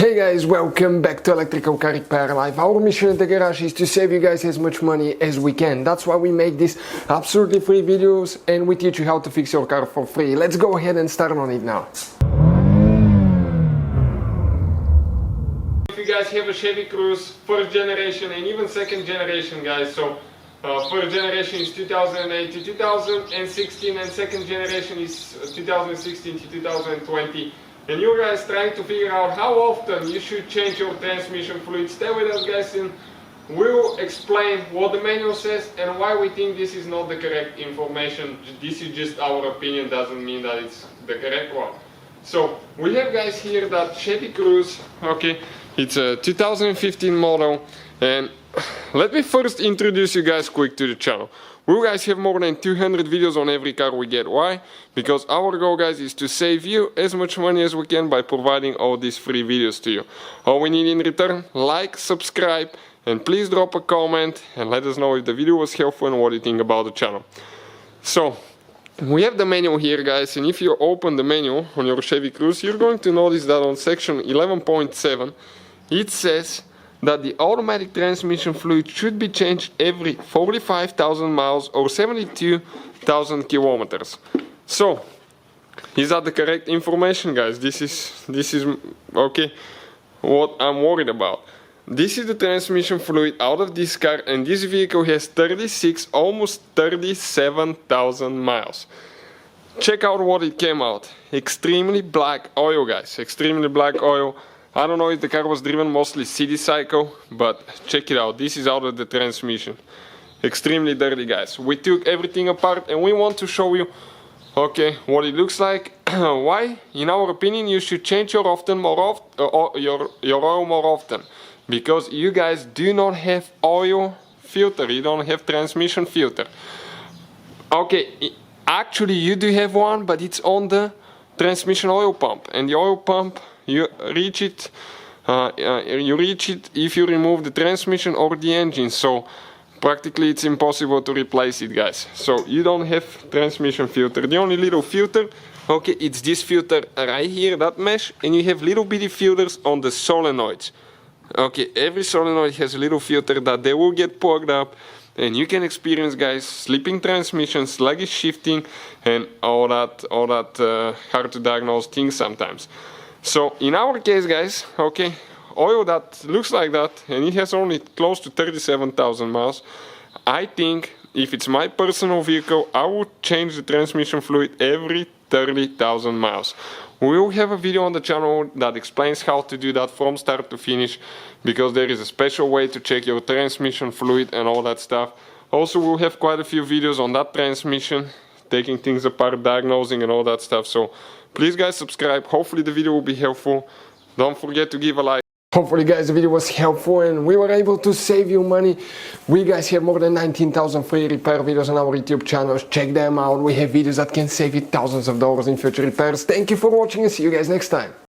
Hey guys, welcome back to Electrical Car Repair Live. Our mission at the garage is to save you guys as much money as we can. That's why we make these absolutely free videos and we teach you how to fix your car for free. Let's go ahead and start on it now. If you guys have a Chevy Cruze, first generation and even second generation guys, so first generation is 2008 to 2016 and second generation is 2016 to 2020. And you guys trying to figure out how often you should change your transmission fluid. Stay with us guys and we'll explain what the manual says and why we think this is not the correct information. This is just our opinion, doesn't mean that it's the correct one. So we have guys here that Chevy Cruze, okay, it's a 2015 model, and let me first introduce you guys quick to the channel. We guys have more than 200 videos on every car we get. Why? Because our goal guys is to save you as much money as we can by providing all these free videos to you. All we need in return, like, subscribe, and please drop a comment and let us know if the video was helpful and what you think about the channel. So we have the manual here guys, and if you open the manual on your Chevy Cruze, you're going to notice that on section 11.7 it says that the automatic transmission fluid should be changed every 45,000 miles or 72,000 kilometers. So, is that the correct information guys? This is okay, what I'm worried about. This is the transmission fluid out of this car, and this vehicle has 36, almost 37,000 miles. Check out what it came out. Extremely black oil guys, extremely black oil. I don't know if the car was driven mostly city cycle, but check it out. This is out of the transmission. Extremely dirty guys. We took everything apart and we want to show you, okay, what it looks like. Why? In our opinion, you should change your oil more often. Because you guys do not have oil filter, you don't have transmission filter. Okay, actually you do have one, but it's on the transmission oil pump, and the oil pump you reach it if you remove the transmission or the engine, so practically it's impossible to replace it guys. So you don't have transmission filter. The only little filter, okay, it's this filter right here, that mesh, and you have little bitty filters on the solenoids. Okay, every solenoid has a little filter that they will get plugged up, and you can experience guys slipping transmission, sluggish shifting, and all that hard to diagnose things sometimes. So in our case guys, okay, oil that looks like that and it has only close to 37,000 miles, I think if it's my personal vehicle I would change the transmission fluid every 30,000 miles. We will have a video on the channel that explains how to do that from start to finish, because there is a special way to check your transmission fluid and all that stuff. Also we'll have quite a few videos on that transmission, taking things apart, diagnosing and all that stuff. So please guys subscribe, hopefully the video will be helpful. Don't forget to give a like. Hopefully guys the video was helpful and we were able to save you money. We guys have more than 19,000 free repair videos on our YouTube channels. Check them out. We have videos that can save you thousands of dollars in future repairs. Thank you for watching and see you guys next time.